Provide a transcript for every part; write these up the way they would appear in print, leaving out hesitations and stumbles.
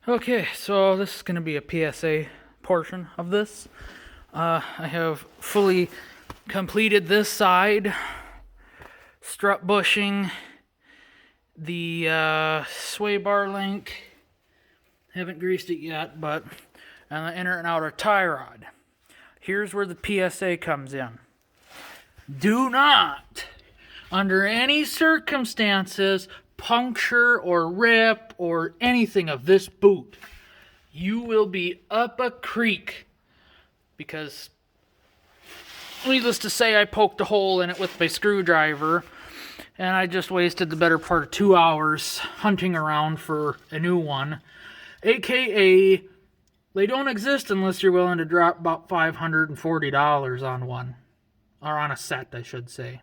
Okay, so this is going to be a PSA portion of this. I have fully completed this side, strut bushing, the sway bar link. Haven't greased it yet, but and the inner and outer tie rod. Here's where the PSA comes in. Do not, under any circumstances, puncture or rip or anything of this boot. You will be up a creek, because needless to say, I poked a hole in it with my screwdriver and I just wasted the better part of 2 hours hunting around for a new one. AKA, they don't exist unless you're willing to drop about $540 on one. Or on a set, I should say.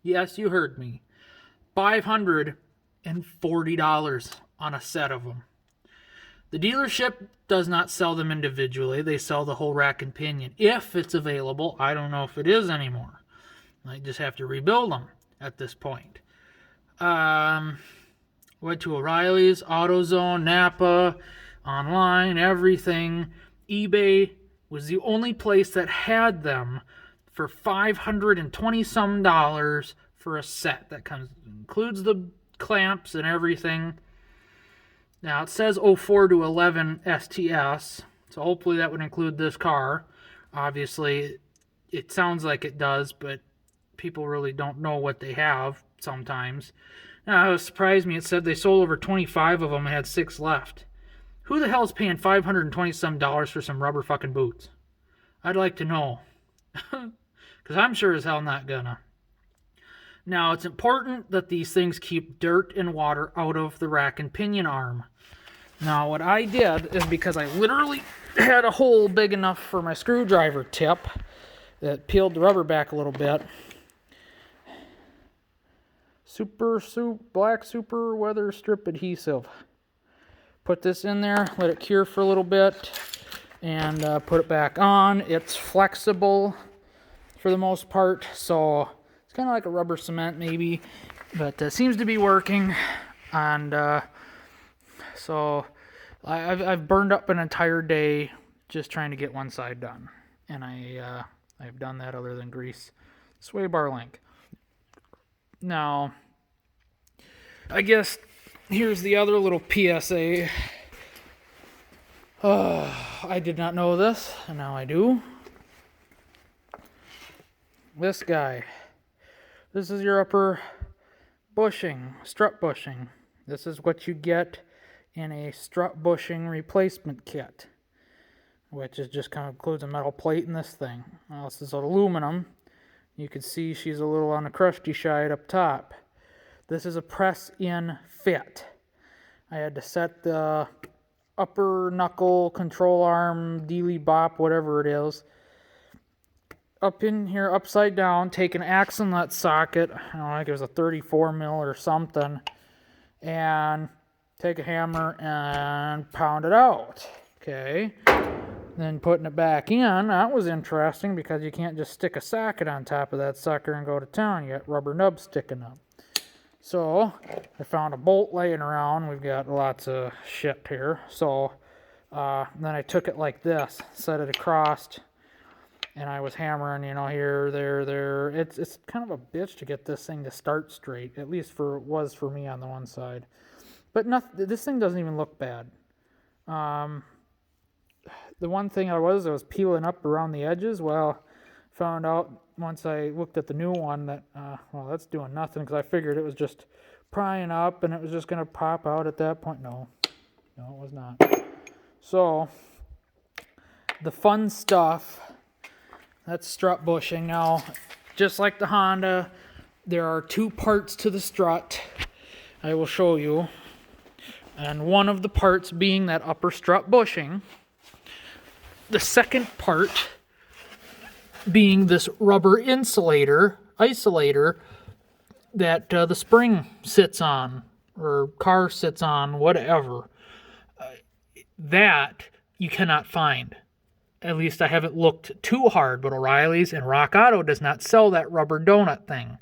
Yes, you heard me. $540 on a set of them. The dealership does not sell them individually. They sell the whole rack and pinion. If it's available, I don't know if it is anymore. I just have to rebuild them at this point. Went to O'Reilly's, AutoZone, Napa, online, everything. eBay was the only place that had them for $520 for a set that includes the clamps and everything. Now it says 04 to 11 STS, so hopefully that would include this car. Obviously, it sounds like it does, but people really don't know what they have sometimes. Now, it surprised me. It said they sold over 25 of them and had 6 left. Who the hell is paying $520 for some rubber fucking boots? I'd like to know. Because I'm sure as hell not gonna. Now, it's important that these things keep dirt and water out of the rack and pinion arm. Now, what I did is, because I literally had a hole big enough for my screwdriver tip that peeled the rubber back a little bit. Black super weather strip adhesive. Put this in there, let it cure for a little bit, and put it back on. It's flexible for the most part, so it's kind of like a rubber cement maybe, but seems to be working. And so I've burned up an entire day just trying to get one side done, and I've done that other than grease sway bar link. Now, I guess here's the other little PSA. I did not know this, and now I do. This guy. This is your upper bushing, strut bushing. This is what you get in a strut bushing replacement kit, which is just kind of includes a metal plate in this thing. Now, this is aluminum. You can see she's a little on the crusty side up top. This is a press-in fit. I had to set the upper knuckle control arm, dealy bop, whatever it is, up in here upside down, take an axle nut socket, I don't know, like it was a 34 mil or something, and take a hammer and pound it out. Okay. Then putting it back in, that was interesting because you can't just stick a socket on top of that sucker and go to town. You got rubber nubs sticking up. So I found a bolt laying around. We've got lots of shit here. So then I took it like this, set it across, and I was hammering, here, there. It's kind of a bitch to get this thing to start straight. At least was for me on the one side. But this thing doesn't even look bad. The one thing I was peeling up around the edges. Well, found out once I looked at the new one that, that's doing nothing, because I figured it was just prying up and it was just going to pop out at that point. No, it was not. So, the fun stuff, that's strut bushing. Now, just like the Honda, there are 2 parts to the strut. I will show you. And one of the parts being that upper strut bushing. The second part being this rubber isolator that the spring sits on, or car sits on, whatever. That you cannot find. At least I haven't looked too hard, but O'Reilly's and Rock Auto does not sell that rubber donut thing.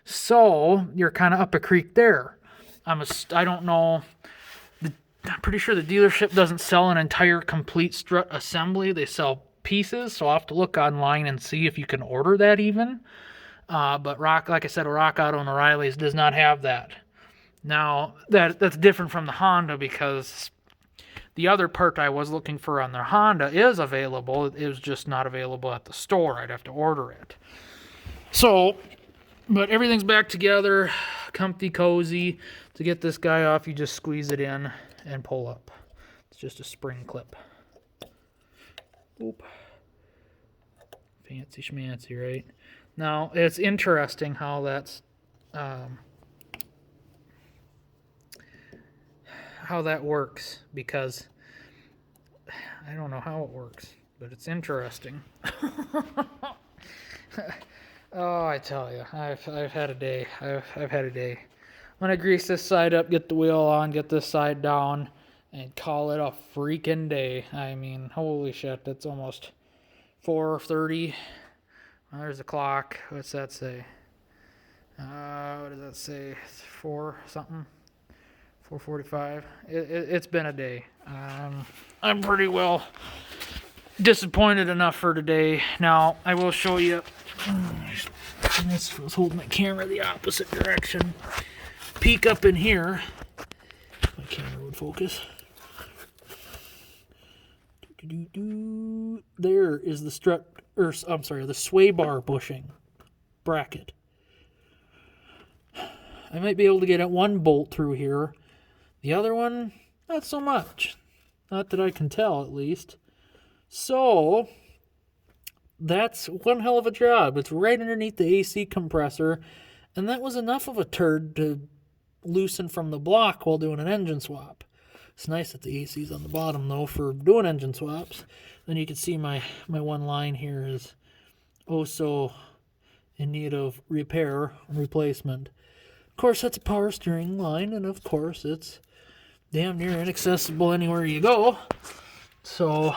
So you're kind of up a creek there. I don't know. I'm pretty sure the dealership doesn't sell an entire complete strut assembly. They sell pieces, so I'll have to look online and see if you can order that even. But like I said, Rock Auto and O'Reilly's does not have that. Now, that's different from the Honda because the other part I was looking for on the Honda is available. It was just not available at the store. I'd have to order it. So, but everything's back together, comfy, cozy. To get this guy off, you just squeeze it in and pull up. It's just a spring clip. Oop. Fancy schmancy, right? Now, it's interesting how that's how that works, because I don't know how it works, but it's interesting. Oh, I tell you, I've had a day. I've had a day. I'm gonna grease this side up, get the wheel on, get this side down, and call it a freaking day. I mean, holy shit, that's almost 4:30. Well, there's the clock. What's that say? What does that say? It's 4 something. 4:45. It's been a day. I'm pretty well disappointed enough for today. Now, I will show you. I was holding my camera the opposite direction. Peek up in here. My camera would focus. There is the the sway bar bushing bracket. I might be able to get at one bolt through here. The other one, not so much. Not that I can tell, at least. So, that's one hell of a job. It's right underneath the AC compressor, and that was enough of a turd to loosen from the block while doing an engine swap. It's nice that the AC's on the bottom, though, for doing engine swaps. Then you can see my one line here is oh so in need of repair and replacement. Of course, that's a power steering line, and of course, it's damn near inaccessible anywhere you go. So,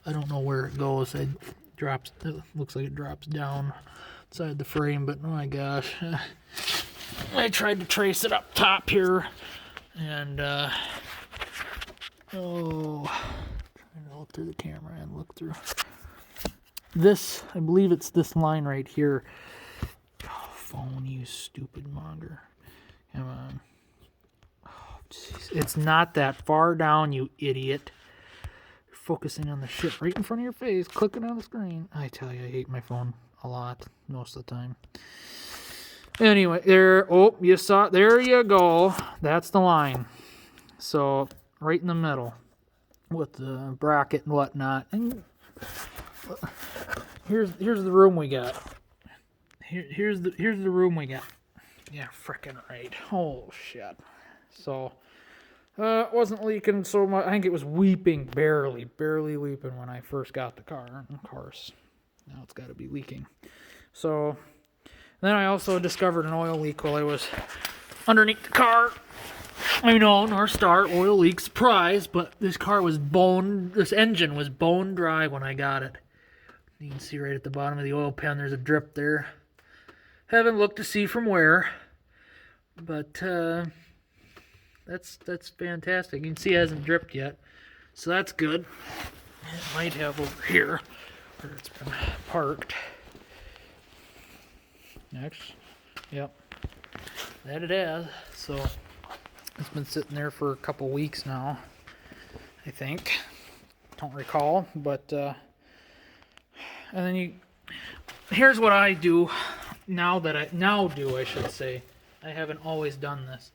I don't know where it goes. It looks like it drops down inside the frame, but oh my gosh. I tried to trace it up top here, and trying to look through the camera and look through this. I believe it's this line right here. Oh, phone, you stupid monger. Come on. Oh, geez. It's not that far down, you idiot. You're focusing on the shit right in front of your face, clicking on the screen. I tell you, I hate my phone a lot, most of the time. Anyway, there, oh, you saw it. There you go. That's the line. So, right in the middle with the bracket and whatnot. And here's the room we got. Here's the room we got. Yeah, frickin' right. Oh, shit. So, it wasn't leaking so much. I think it was weeping, barely weeping when I first got the car. Of course, now it's got to be leaking. So, then I also discovered an oil leak while I was underneath the car. I know, North Star, oil leak, surprise, but this engine was bone dry when I got it. You can see right at the bottom of the oil pan, there's a drip there. Haven't looked to see from where, but that's fantastic. You can see it hasn't dripped yet, so that's good. It might have over here, where it's been parked. Next, yep, that it has. So it's been sitting there for a couple weeks now, I think. Don't recall, but and then here's what I do now that I should say. I haven't always done this.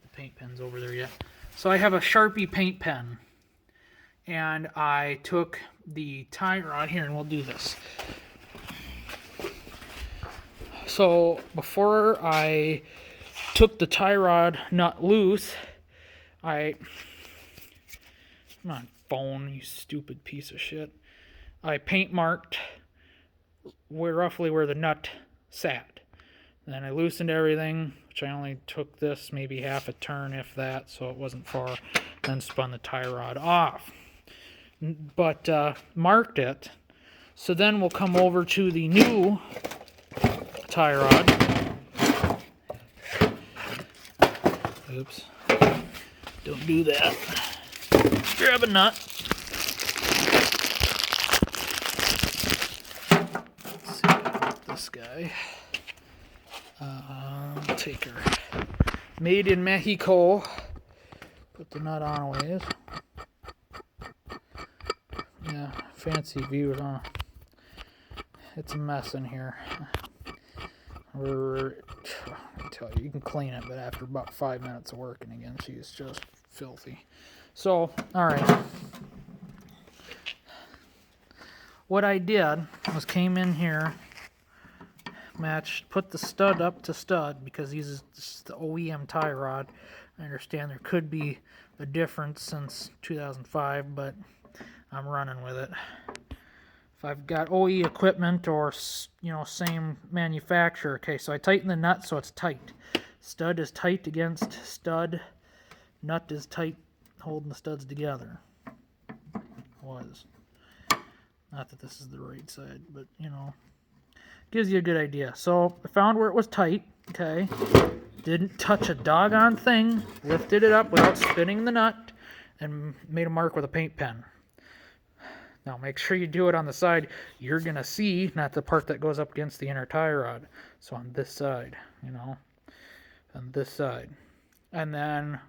The paint pen's over there yet. So I have a Sharpie paint pen, and I took the tie rod here, and we'll do this. So before I took the tie rod nut loose, come on, phone, you stupid piece of shit. I paint marked roughly where the nut sat. Then I loosened everything, which I only took this maybe half a turn, if that, so it wasn't far. Then spun the tie rod off. But marked it. So then we'll come over to the new tie rod. Oops. Don't do that. Grab a nut. Let's see about this guy. Taker. Made in Mexico. Put the nut on ways. Yeah, fancy view, huh? It's a mess in here. I tell you, you can clean it, but after about 5 minutes of working again, she's just filthy. So, alright. What I did was came in here, matched, put the stud up to stud, because this is the OEM tie rod. I understand there could be a difference since 2005, but I'm running with it. If I've got OE equipment or, same manufacturer, okay, so I tighten the nut so it's tight. Stud is tight against stud. Nut is tight, holding the studs together. Was. Not that this is the right side, but, gives you a good idea. So I found where it was tight, okay. Didn't touch a doggone thing. Lifted it up without spinning the nut and made a mark with a paint pen. Now make sure you do it on the side you're going to see, not the part that goes up against the inner tie rod. So on this side, on this side. And then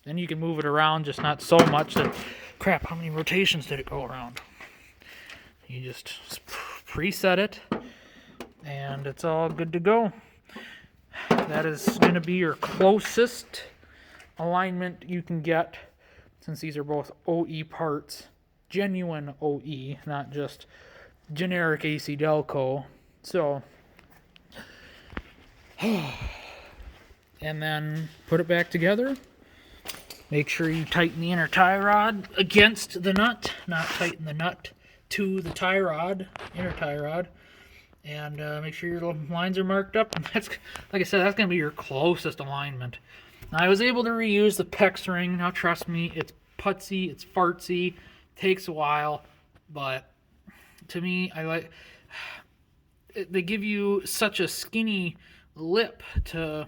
you can move it around, just not so much that, crap, how many rotations did it go around? You just preset it, and it's all good to go. That is going to be your closest alignment you can get, since these are both OE parts. Genuine OE, not just generic AC Delco. So, and then put it back together. Make sure you tighten the inner tie rod against the nut, not tighten the nut to the tie rod, inner tie rod. And make sure your lines are marked up. And that's, like I said, that's going to be your closest alignment. Now, I was able to reuse the PEX ring. Now, trust me, it's putsy, it's fartsy. Takes a while, but to me, they give you such a skinny lip to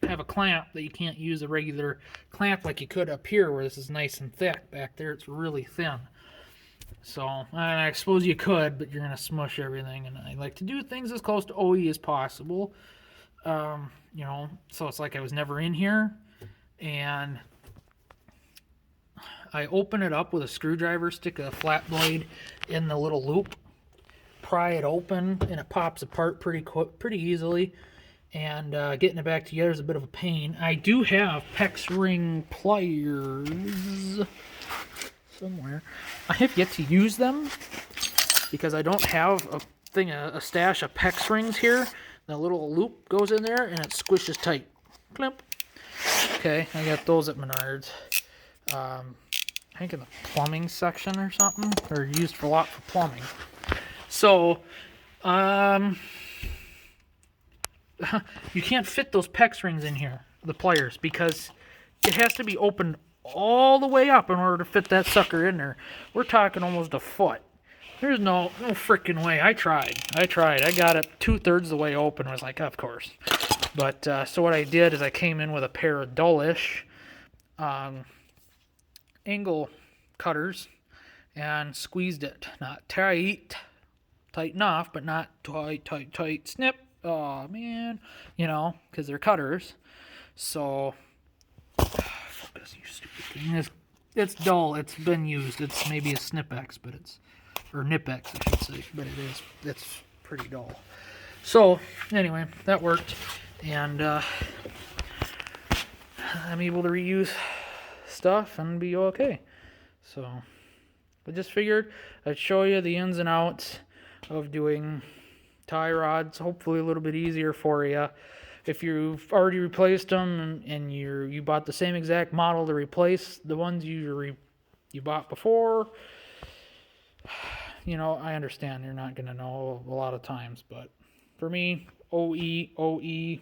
have a clamp that you can't use a regular clamp like you could up here, where this is nice and thick. Back there, it's really thin. So I suppose you could, but you're gonna smush everything, and I like to do things as close to OE as possible. So it's like I was never in here, and I open it up with a screwdriver, stick a flat blade in the little loop, pry it open, and it pops apart pretty easily. And getting it back together is a bit of a pain. I do have PEX ring pliers somewhere. I have yet to use them because I don't have a stash of PEX rings here. The little loop goes in there and it squishes tight. Climp. Okay, I got those at Menards. I think in the plumbing section or something. They're used a lot for plumbing. So, you can't fit those PEX rings in here, the pliers, because it has to be opened all the way up in order to fit that sucker in there. We're talking almost a foot. There's no freaking way. I tried. I got it 2/3 the way open. I was like, of course. But, so what I did is I came in with a pair of dullish angle cutters and squeezed it. Not tight enough, but not tight, snip. Oh man, because they're cutters. So, focus, you stupid thing. It's dull. It's been used. It's maybe a Snipex, but or Nipex, I should say, but it's pretty dull. So anyway, that worked, and I'm able to reuse stuff and be okay. So I just figured I'd show you the ins and outs of doing tie rods, hopefully a little bit easier for you. If you've already replaced them and you bought the same exact model to replace the ones you bought before, I understand you're not going to know a lot of times, but for me, OE,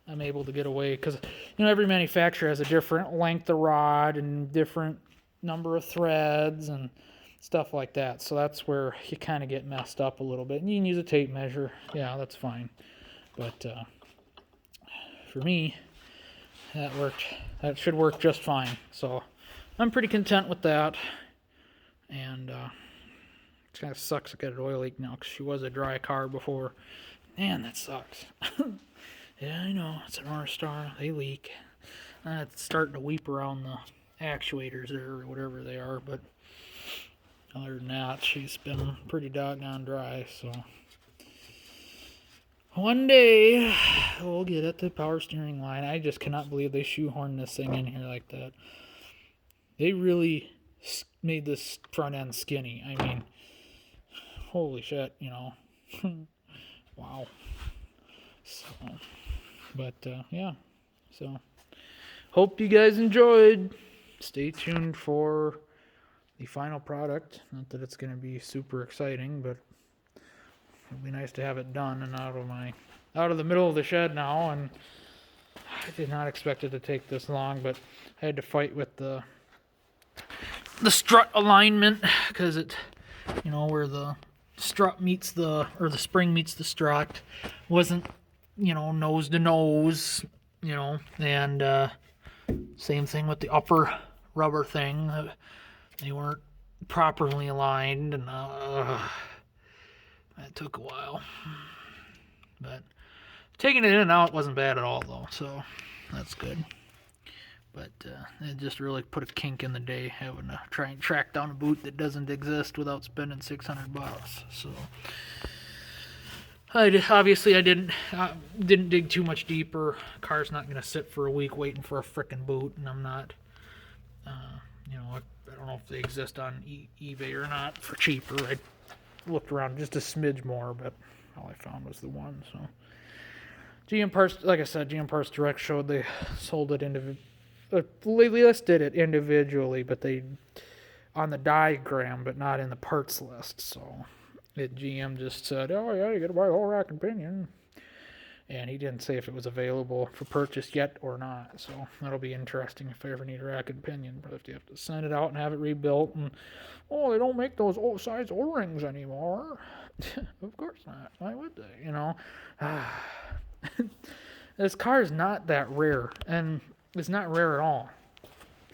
I'm able to get away because every manufacturer has a different length of rod and different number of threads and stuff like that. So that's where you kind of get messed up a little bit. And you can use a tape measure. Yeah, that's fine. But for me, that worked that should work just fine. So I'm pretty content with that. And it kind of sucks to get an oil leak now because she was a dry car before. Man, that sucks. Yeah, I know. It's an R-Star. They leak. It's starting to weep around the actuators there or whatever they are. But other than that, she's been pretty doggone dry. So one day we'll get at the power steering line. I just cannot believe they shoehorned this thing in here like that. They really made this front end skinny. I mean, holy shit, you know. Wow. So, but yeah. So, hope you guys enjoyed. Stay tuned for the final product. Not that it's going to be super exciting, but it'd be nice to have it done and out of the middle of the shed now. And I did not expect it to take this long, but I had to fight with the strut alignment because it, you know, where the strut meets the spring meets the strut wasn't, you know, nose to nose, you know, and same thing with the upper rubber thing. They weren't properly aligned, and that took a while. But taking it in and out wasn't bad at all, though, so that's good. But it just really put a kink in the day, having to try and track down a boot that doesn't exist without spending $600. So I didn't dig too much deeper. Car's not going to sit for a week waiting for a frickin' boot, and I'm not, you know, I don't know if they exist on eBay or not for cheaper. I looked around just a smidge more, but all I found was the one. So GM Parts, like I said, GM Parts Direct showed they sold it they listed it individually, but they on the diagram, but not in the parts list. So GM just said, "Oh yeah, you got to buy the whole rack and pinion," and he didn't say if it was available for purchase yet or not. So that'll be interesting if I ever need a rack and pinion. But if you have to send it out and have it rebuilt, and they don't make those size O-rings anymore. Of course not. Why would they? You know, this car is not that rare, and it's not rare at all.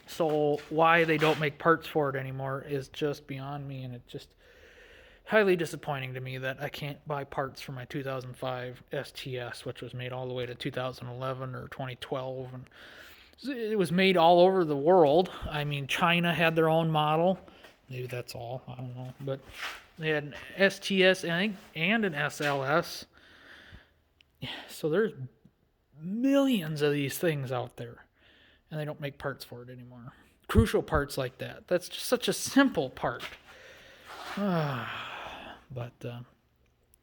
So why they don't make parts for it anymore is just beyond me, and it's just highly disappointing to me that I can't buy parts for my 2005 STS, which was made all the way to 2011 or 2012, and it was made all over the world. I mean, China had their own model. Maybe that's all. I don't know, but they had an STS, I think, and an SLS. So there's millions of these things out there, and they don't make parts for it anymore. Crucial parts like that. That's just such a simple part. But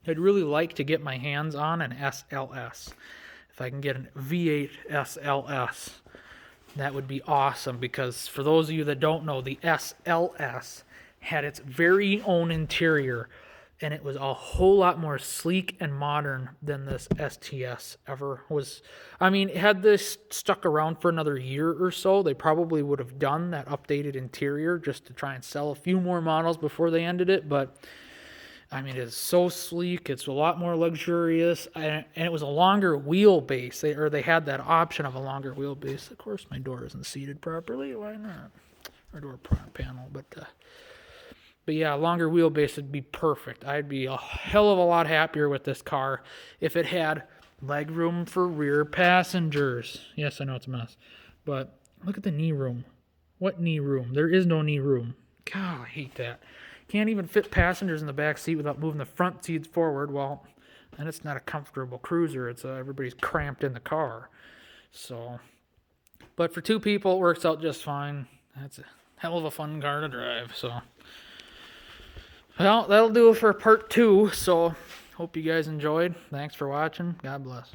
I'd really like to get my hands on an SLS. If I can get an V8 SLS, that would be awesome, because for those of you that don't know, the SLS had its very own interior, and it was a whole lot more sleek and modern than this STS ever was. I mean, had this stuck around for another year or so, they probably would have done that updated interior just to try and sell a few more models before they ended it. But, I mean, it's so sleek. It's a lot more luxurious, and it was a longer wheelbase. They had that option of a longer wheelbase. Of course, my door isn't seated properly. Why not? Or door panel, but yeah, a longer wheelbase would be perfect. I'd be a hell of a lot happier with this car if it had leg room for rear passengers. Yes, I know it's a mess, but look at the knee room. What knee room? There is no knee room. God, I hate that. Can't even fit passengers in the back seat without moving the front seats forward. Well, then it's not a comfortable cruiser. It's everybody's cramped in the car. So, but for two people, it works out just fine. That's a hell of a fun car to drive. So, well, that'll do it for part 2. So, hope you guys enjoyed. Thanks for watching. God bless.